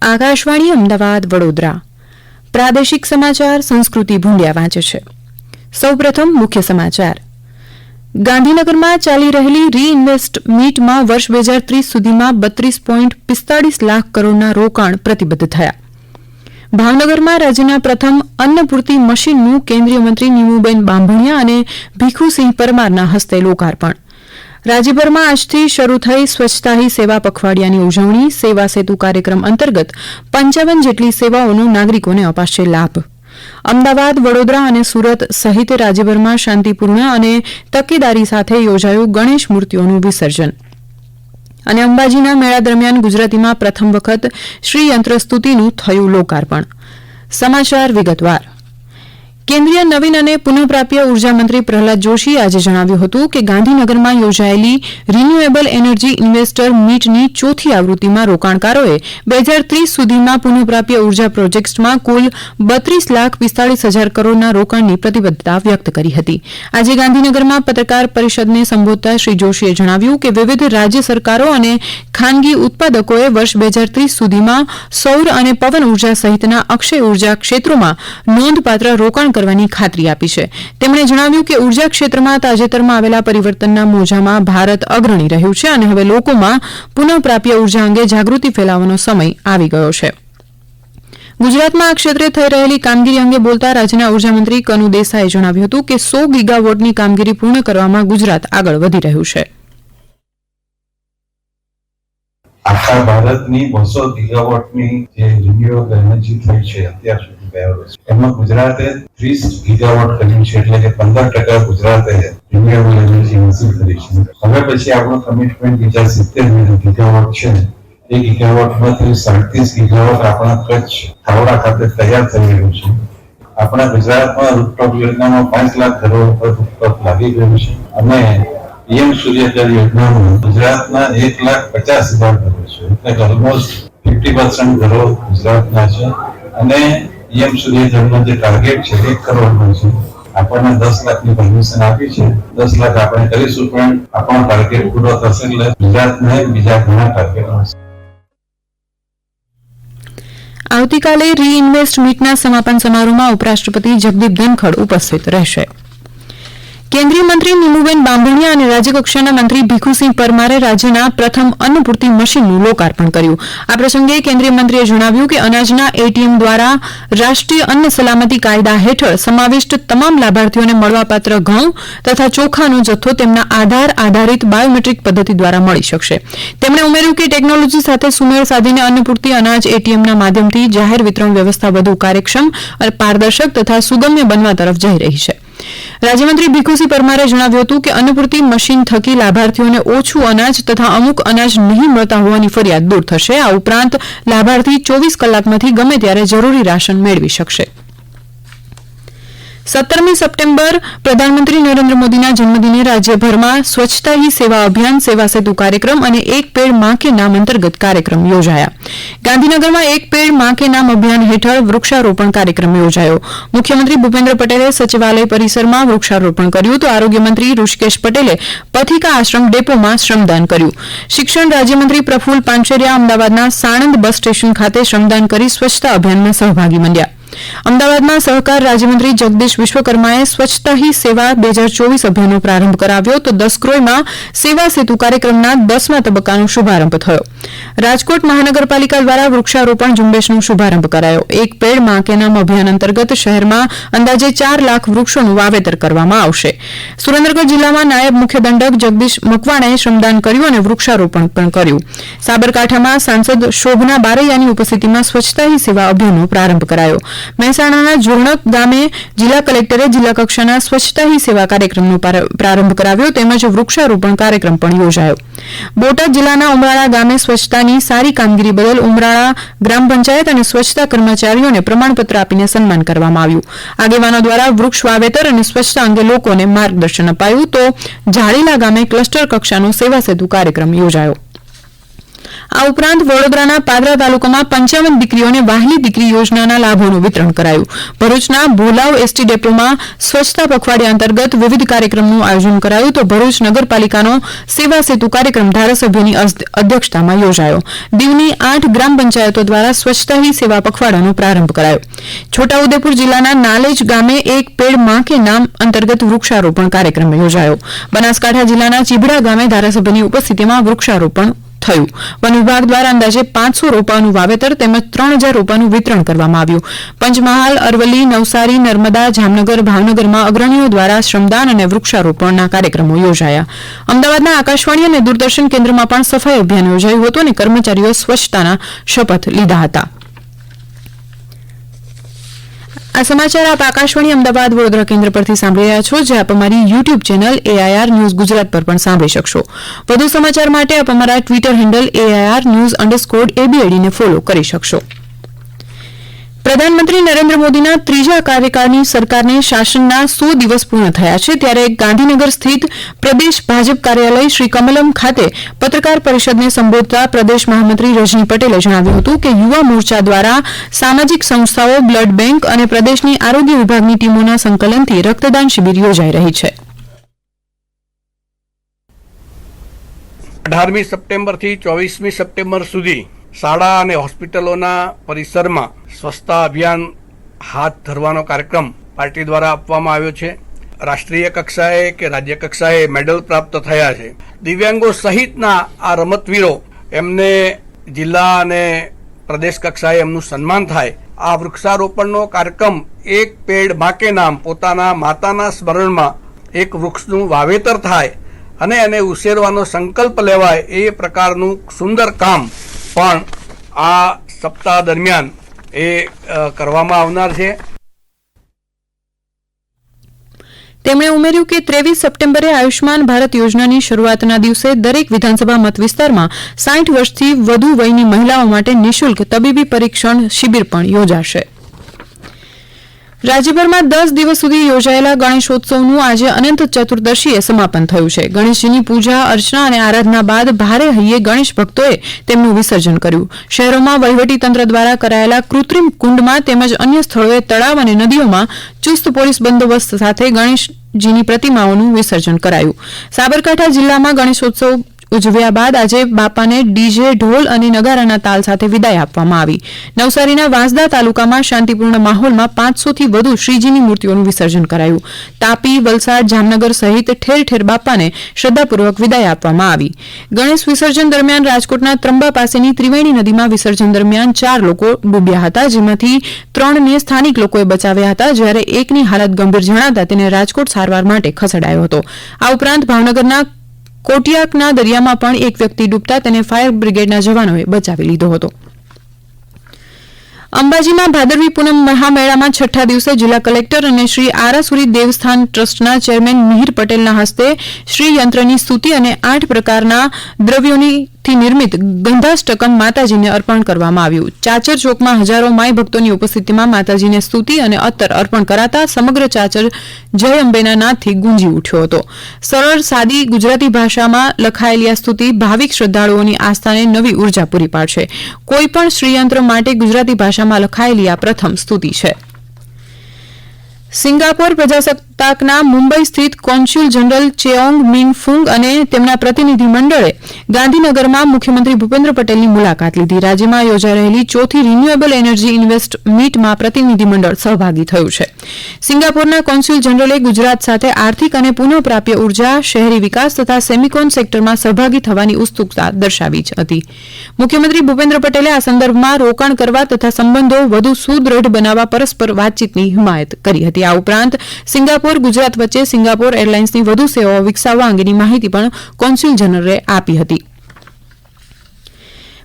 આકાશવાણી અમદાવાદ વડોદરા પ્રાદેશિક સમાચાર સંસ્કૃતિ ભૂંડિયા વાંચે છે. સૌપ્રથમ મુખ્ય સમાચાર. ગાંધીનગરમાં ચાલી રહેલી રીઇન્વેસ્ટ મીટમાં વર્ષ 2030 સુધીમાં 32.45 લાખ કરોડના રોકાણ પ્રતિબદ્ધ થયા. ભાવનગરમાં રાજ્યના પ્રથમ અન્નપૂર્તિ મશીનનું કેન્દ્રીય મંત્રી નીમુબેન બાંભણિયા અને ભીખુસિંહ પરમારના હસ્તે લોકાર્પણ. રાજ્યભરમાં આજથી શરૂ થઈ સ્વચ્છતા હી સેવા પખવાડિયાની ઉજવણી. સેવા સેતુ કાર્યક્રમ અંતર્ગત 55 જેટલી સેવાઓનો નાગરિકોને અપાશે લાભ. અમદાવાદ, વડોદરા અને સુરત સહિત રાજ્યભરમાં શાંતિપૂર્ણ અને તકેદારી સાથે યોજાયું ગણેશ મૂર્તિઓનું વિસર્જન. અને અંબાજીના મેળા દરમિયાન ગુજરાતીમાં પ્રથમ વખત શ્રી યંત્રસ્તુતિનું થયું લોકાર્પણ. સમાચાર વિગતવાર. કેન્દ્રીય નવીન અને પુનઃપ્રાપ્ય ઉર્જા મંત્રી પ્રહલાદ જોશીએ આજે જણાવ્યું હતું કે ગાંધીનગરમાં યોજાયેલી રિન્યુએબલ એનર્જી ઇન્વેસ્ટર મીટની ચોથી આવૃત્તિમાં રોકાણકારોએ 2030 સુધીમાં પુનઃપ્રાપ્ય ઉર્જા પ્રોજેક્ટ્સમાં કુલ 32,45,000 કરોડના રોકાણની પ્રતિબદ્ધતા વ્યક્ત કરી હતી. આજે ગાંધીનગરમાં પત્રકાર પરિષદને સંબોધતા શ્રી જોશીએ જણાવ્યું કે વિવિધ રાજ્ય સરકારો અને ખાનગી ઉત્પાદકોએ વર્ષ 2030 સુધીમાં સૌર અને પવન ઉર્જા સહિતના અક્ષય ઉર્જા ક્ષેત્રોમાં નોંધપાત્ર રોકાણ કરવાની ખાતરી આપી છે. તેમણે જણાવ્યું કે ઉર્જા ક્ષેત્રમાં તાજેતરમાં આવેલા પરિવર્તનના મોજામાં ભારત અગ્રણી રહ્યું છે અને હવે લોકોમાં પુનઃપ્રાપ્ય ઉર્જા અંગે જાગૃતિ ફેલાવવાનો સમય આવી ગયો છે. ગુજરાતમાં આ ક્ષેત્રે થઈ રહેલી કામગીરી અંગે બોલતા રાજ્યના ઉર્જામંત્રી કનુ દેસાઈએ જણાવ્યું હતું કે 100 ગીગાવોટની કામગીરી પૂર્ણ કરવામાં ગુજરાત આગળ વધી રહ્યું છે. આખા ભારતની 200 ગીગાવોટની જે રિન્યુએબલ એનર્જી થઈ છે અત્યાર સુધી એમાં ગુજરાતે 30 ગીગાવોટ કર્યું છે, એટલે કે 15% ગુજરાતે રિન્યુએબલ એનર્જી હાંસલ કરી છે. હવે પછી આપણો કમિટમેન્ટ બીજા 70 ગીગાવોટ છે. એ ગીગાવોટમાંથી 37 ગીગાવોટ આપણા કચ્છ ખાવડા ખાતે તૈયાર થઈ રહ્યું છે. આપણા ગુજરાતમાં રૂફટોપ યોજનામાં 5 લાખ ઘરો પર રૂફટોપ લાગી ગયું છે અને પીએમ સૂર્યઘર યોજનામાં ગુજરાતના 1,50,000 ઘરો છે, એટલે ઓલમોસ્ટ 50% ઘરો ગુજરાતના છે અને પીએમ સૂર્યઘરનો જે ટાર્ગેટ છે 1 કરોડનો છે. આપણને 10 લાખની પરમિશન આપી છે. 10 લાખ આપણે કરીશું, પણ આપણો ટાર્ગેટ પૂરો થશે એટલે ગુજરાતને બીજા ઘણા ટાર્ગેટ હશે. આવતીકાલે રીઇન્વેસ્ટ મીટના સમાપન સમારોહમાં ઉપરાષ્ટ્રપતિ જગદીપ ધનખડ ઉપસ્થિત રહેશે. કેન્દ્રીય મંત્રી નીમુબેન બાંભણિયા અને રાજ્યકક્ષાના મંત્રી ભીખુસિંહ પરમારે રાજ્યના પ્રથમ અન્નપૂર્તિ મશીનનું લોકાર્પણ કર્યું. આ પ્રસંગે કેન્દ્રીય મંત્રીએ જણાવ્યું કે અનાજના એટીએમ દ્વારા રાષ્ટ્રીય અન્ન સલામતી કાયદા હેઠળ સમાવિષ્ટ તમામ લાભાર્થીઓને મળવાપાત્ર ઘઉં તથા ચોખાનો જથ્થો તેમના આધાર આધારિત બાયોમેટ્રિક પદ્ધતિ દ્વારા મળી શકશે. તેમણે ઉમેર્યું કે ટેકનોલોજી સાથે સુમેળ સાધીને અન્નપૂર્તિ અનાજ એટીએમના માધ્યમથી જાહેર વિતરણ વ્યવસ્થા વધુ કાર્યક્ષમ, પારદર્શક તથા સુગમ્ય બનવા તરફ જઈ રહી છે. રાજ્યમંત્રી ભીખુસિંહ પરમારે જણાવ્યું હતું કે અન્નપૂર્તિ મશીન થકી લાભાર્થીઓને ઓછું અનાજ તથા અમુક અનાજ નહીં મળતા હોવાની ફરિયાદ દૂર થશે. આ ઉપરાંત લાભાર્થી 24 કલાકમાંથી ગમે ત્યારે જરૂરી રાશન મેળવી શકશે. 17મી સપ્ટેમ્બર પ્રધાનમંત્રી નરેન્દ્ર મોદીના જન્મદિને રાજ્યભરમાં સ્વચ્છતા હી સેવા અભિયાન, સેવા સેતુ કાર્યક્રમ અને એક પેડ માં કે નામ અંતર્ગત કાર્યક્રમ યોજાયા. ગાંધીનગરમાં એક પેડ માં કે નામ અભિયાન હેઠળ વૃક્ષારોપણ કાર્યક્રમ યોજાયો. મુખ્યમંત્રી ભૂપેન્દ્ર પટેલે સચિવાલય પરિસરમાં વૃક્ષારોપણ કર્યું તો આરોગ્યમંત્રી ઋષિકેશ પટેલે પથિકા આશ્રમ ડેપોમાં શ્રમદાન કર્યું. શિક્ષણ રાજ્યમંત્રી પ્રફુલ્લ પાનસેરિયા અમદાવાદના સાણંદ બસ સ્ટેશન ખાતે શ્રમદાન કરી સ્વચ્છતા અભિયાનમાં સહભાગી બન્યા. અમદાવાદમાં સહકાર રાજ્યમંત્રી જગદીશ વિશ્વકર્માએ સ્વચ્છતા હી સેવા 2024 અભિયાનનો પ્રારંભ કરાવ્યો તો દસક્રોઈમાં સેવા સેતુ કાર્યક્રમના 10મા તબક્કાનો શુભારંભ થયો. રાજકોટ મહાનગરપાલિકા દ્વારા વૃક્ષારોપણ ઝુંબેશનો શુભારંભ કરાયો. એક પેડ માં કે નામ અભિયાન અંતર્ગત શહેરમાં અંદાજે 4 લાખ વૃક્ષોનું વાવેતર કરવામાં આવશે. સુરેન્દ્રનગર જિલ્લામાં નાયબ મુખ્ય દંડક જગદીશ મકવાણાએ શ્રમદાન કર્યું અને વૃક્ષારોપણ પણ કર્યું. સાબરકાંઠામાં સાંસદ શોભના બારૈયાની ઉપસ્થિતિમાં સ્વચ્છતા હી સેવા અભિયાનનો પ્રારંભ કરાયો. મહેસાણાના જોરણક ગામે જિલ્લા કલેક્ટરે જિલ્લા કક્ષાના સ્વચ્છતા હી સેવા કાર્યક્રમનો પ્રારંભ કરાવ્યો તેમજ વૃક્ષારોપણ કાર્યક્રમ પણ યોજાયો. બોટાદ જિલ્લાના ઉમરાળા ગામે સ્વચ્છતાની સારી કામગીરી બદલ ઉમરાળા ગ્રામ પંચાયત અને સ્વચ્છતા કર્મચારીઓને પ્રમાણપત્ર આપીને સન્માન કરવામાં આવ્યું. આગેવાનો દ્વારા વૃક્ષ વાવેતર અને સ્વચ્છતા અંગે લોકોને માર્ગદર્શન અપાયું તો ઝાડીલા ગામે ક્લસ્ટર કક્ષાનો સેવા સેતુ કાર્યક્રમ યોજાયો. આ ઉપરાંત વડોદરાના પાદરા તાલુકામાં 55 દીકરીઓને વહાલી દીકરી યોજનાના લાભોનું વિતરણ કરાયું. ભરૂચના ભોલાવ એસટી ડેપોમાં સ્વચ્છતા પખવાડિયા અંતર્ગત વિવિધ કાર્યક્રમનું આયોજન કરાયું તો ભરૂચ નગરપાલિકાનો સેવા સેતુ કાર્યક્રમ ધારાસભ્યની અધ્યક્ષતામાં યોજાયો. દીવની 8 ગ્રામ પંચાયતો દ્વારા સ્વચ્છતા હી સેવા પખવાડાનો પ્રારંભ કરાયો. છોટાઉદેપુર જિલ્લાના નાલેજ ગામે એક પેડ માં કે નામ અંતર્ગત વૃક્ષારોપણ કાર્યક્રમ યોજાયો. બનાસકાંઠા જિલ્લાના ચીભડા ગામે ધારાસભ્યની ઉપસ્થિતિમાં વૃક્ષારોપણ થયું. વન વિભાગ દ્વારા અંદાજે 500 રોપાનું વાવેતર તેમજ 3000 રોપાનું વિતરણ કરવામાં આવ્યું. પંચમહાલ, અરવલ્લી, નવસારી, નર્મદા, જામનગર, ભાવનગરમાં અગ્રણીઓ દ્વારા શ્રમદાન અને વૃક્ષારોપણના કાર્યક્રમો યોજાયા. અમદાવાદના આકાશવાણી અને દૂરદર્શન કેન્દ્રમાં પણ સફાઈ અભિયાન યોજાયું હતું અને કર્મચારીઓ સ્વચ્છતાના શપથ લીધા હતા. આ સમાચાર આપ આકાશવાણી અમદાવાદ વડોદરા કેન્દ્ર પરથી સાંભળી રહ્યા છો, જે આપ અમારી YouTube channel AIR news Gujarat પર પણ સાંભળી શકશો. વધુ સમાચાર માટે આપ અમારા ટ્વિટર હેન્ડલ AIR_ABID ને ફોલો કરી શકશો. પ્રધાનમંત્રી નરેન્દ્ર મોદીના ત્રીજા કાર્યકાળની સરકારને શાસનના 100 દિવસ પૂર્ણ થયા છે, ત્યારે ગાંધીનગર સ્થિત પ્રદેશ ભાજપ કાર્યાલય શ્રી કમલમ ખાતે પત્રકાર પરિષદને સંબોધતા પ્રદેશ મહામંત્રી રજની પટેલે જણાવ્યું હતું કે યુવા મોરચા દ્વારા સામાજિક સંસ્થાઓ, બ્લડ બેંક અને પ્રદેશની આરોગ્ય વિભાગની ટીમોના સંકલનથી રક્તદાન શિબિર યોજાઈ રહી છે. 18મી સપ્ટેમ્બરથી 24મી સપ્ટેમ્બર સુધી શાળા અને હોસ્પિટલોના પરિસરમાં સ્વચ્છતા અભિયાન હાથ ધરવાનો કાર્યક્રમ પાર્ટી દ્વારા આપવામાં આવ્યો છે. રાષ્ટ્રીય કક્ષાએ કે રાજ્ય કક્ષાએ મેડલ પ્રાપ્ત થયા છે. દિવ્યાંગો સહિતના આ રમતવીરો એમને જિલ્લા અને પ્રદેશ કક્ષાએ એમનું સન્માન થાય. આ વૃક્ષારોપણનો કાર્યક્રમ એક પેડ માં કે નામ, પોતાના માતાના સ્મરણમાં એક વૃક્ષનું વાવેતર થાય અને એને ઉછેરવાનો સંકલ્પ લેવાય એ પ્રકારનું સુંદર કામ પણ આ સપ્તાહ દરમિયાન એ કરવામાં આવનાર છે. તેમણે ઉમેર્યું કે 23 સપ્ટેમ્બરે આયુષ્માન ભારત યોજનાની શરૂઆતના દિવસે દરેક વિધાનસભા મત વિસ્તારમાં 60 વર્ષથી વધુ વયની મહિલાઓ માટે નિઃશુલ્ક તબીબી પરીક્ષણ શિબિર પણ યોજાશે. રાજ્યભરમાં 10 દિવસ સુધી યોજાયેલા ગણેશોત્સવનું આજે અનંત ચતુર્દશીએ સમાપન થયું છે. ગણેશજીની પૂજા અર્ચના અને આરાધના બાદ ભારે હૈયે ગણેશ ભક્તોએ તેમનું વિસર્જન કર્યું. શહેરોમાં વહીવટીતંત્ર દ્વારા કરાયેલા કૃત્રિમ કુંડમાં તેમજ અન્ય સ્થળોએ તળાવ અને નદીઓમાં ચુસ્ત પોલીસ બંદોબસ્ત સાથે ગણેશજીની પ્રતિમાઓનું વિસર્જન કરાયું. સાબરકાંઠા જિલ્લામાં ગણેશોત્સવ ઉજવ્યા બાદ આજે બાપાને ડીજે, ઢોલ અને નગારાના તાલ સાથે વિદાય આપવામાં આવી. નવસારીના વાંસદા તાલુકામાં શાંતિપૂર્ણ માહોલમાં 500 થી વધુ શ્રીજીની મૂર્તિઓનું વિસર્જન કરાયું. તાપી, વલસાડ, જામનગર સહિત ઠેર ઠેર બાપાને શ્રદ્ધાપૂર્વક વિદાય આપવામાં આવી. ગણેશ વિસર્જન દરમિયાન રાજકોટના ત્રંબા પાસેની ત્રિવેણી નદીમાં વિસર્જન દરમિયાન 4 લોકો ડૂબ્યા હતા, જેમાંથી 3ને સ્થાનિક લોકોએ બચાવ્યા હતા, જ્યારે એકની હાલત ગંભીર જણાતા તેને રાજકોટ સારવાર માટે ખસેડાયો હતો. આ ઉપરાંત ભાવનગરના કોટિયાકના દરિયામાં પણ એક વ્યક્તિ ડૂબતા તેને ફાયર બ્રિગેડના જવાનોએ બચાવી લીધો હતો. અંબાજીમાં ભાદરવી પૂનમ મહામેળામાં 6ઠ્ઠા દિવસે જિલ્લા કલેક્ટર અને શ્રી આરાસુરી દેવસ્થાન ટ્રસ્ટના ચેરમેન મિહિર પટેલના હસ્તે શ્રી યંત્રની સ્તુતિ અને 8 પ્રકારના દ્રવ્યોની નિર્મિત ગંધાષ્ટકમ માતાજીને અર્પણ કરવામાં આવ્યું. ચાચર ચોકમાં હજારો માઈ ભક્તોની ઉપસ્થિતિમાં માતાજીને સ્તુતિ અને અત્તર અર્પણ કરાતા સમગ્ર ચાચર જય અંબેના નાદથી ગુંજી ઉઠ્યો હતો. સરળ સાદી ગુજરાતી ભાષામાં લખાયેલી આ સ્તુતિ ભાવિક શ્રદ્ધાળુઓની આસ્થાને નવી ઉર્જા પૂરી પાડશે. કોઈપણ શ્રીયંત્ર માટે ગુજરાતી ભાષામાં લખાયેલી આ પ્રથમ સ્તુતિ છે. સિંગાપોર પ્રજાસત્તાકના મુંબઈ સ્થિત કોન્સ્યુલ જનરલ ચેઓંગ મિન ફુંગ અને તેમના પ્રતિનિધિ મંડળે ગાંધીનગરમાં મુખ્યમંત્રી ભૂપેન્દ્ર પટેલની મુલાકાત લીધી. રાજ્યમાં યોજાઈ રહેલી 4થી રિન્યુએબલ એનર્જી ઇન્વેસ્ટ મીટમાં પ્રતિનિધિ મંડળ સહભાગી થયું છે. સિંગાપોરના કોન્સ્યુલ જનરલે ગુજરાત સાથે આર્થિક અને પુનઃપ્રાપ્ય ઉર્જા, શહેરી વિકાસ તથા સેમિકોન સેક્ટરમાં સહભાગી થવાની ઉત્સુકતા દર્શાવી હતી. મુખ્યમંત્રી ભૂપેન્દ્ર પટેલે આ સંદર્ભમાં રોકાણ કરવા તથા સંબંધો વધુ સુદૃઢ બનાવવા પરસ્પર વાતચીતની હિમાયત કરી હતી. આ ઉપરાંત સિંગાપોર ગુજરાત વચ્ચે સિંગાપોર એરલાઇન્સની વધુ સેવાઓ વિકસાવવા અંગેની માહિતી પણ કોન્સ્યુલ જનરલે આપી હતી.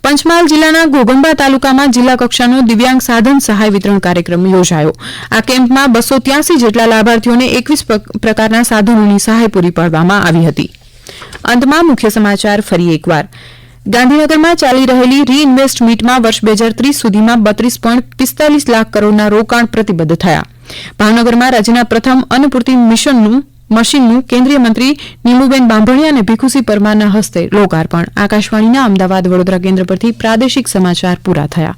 પંચમહાલ જિલ્લાના ઘોઘંબા તાલુકામાં જિલ્લા કક્ષાનો દિવ્યાંગ સાધન સહાય વિતરણ કાર્યક્રમ યોજાયો. આ કેમ્પમાં 283 જેટલા લાભાર્થીઓને 21 પ્રકારના સાધનોની સહાય પૂરી પાડવામાં આવી હતી. અંતમાં મુખ્ય સમાચાર ફરી એકવાર. ગાંધીનગરમાં ચાલી રહેલી રીઇન્વેસ્ટ મીટમાં વર્ષ 2030 સુધીમાં 32.45 લાખ કરોડના રોકાણ પ્રતિબદ્ધ થયા. ભાવનગરમાં રાજ્યના પ્રથમ અન્નપૂર્તિ મિશનનું મશીનનું કેન્દ્રીય મંત્રી નીમુબેન બાંભણિયા અને ભીખુસિંહ પરમારના હસ્તે લોકાર્પણ. આકાશવાણીના અમદાવાદ વડોદરા કેન્દ્ર પરથી પ્રાદેશિક સમાચાર પૂરા થયા.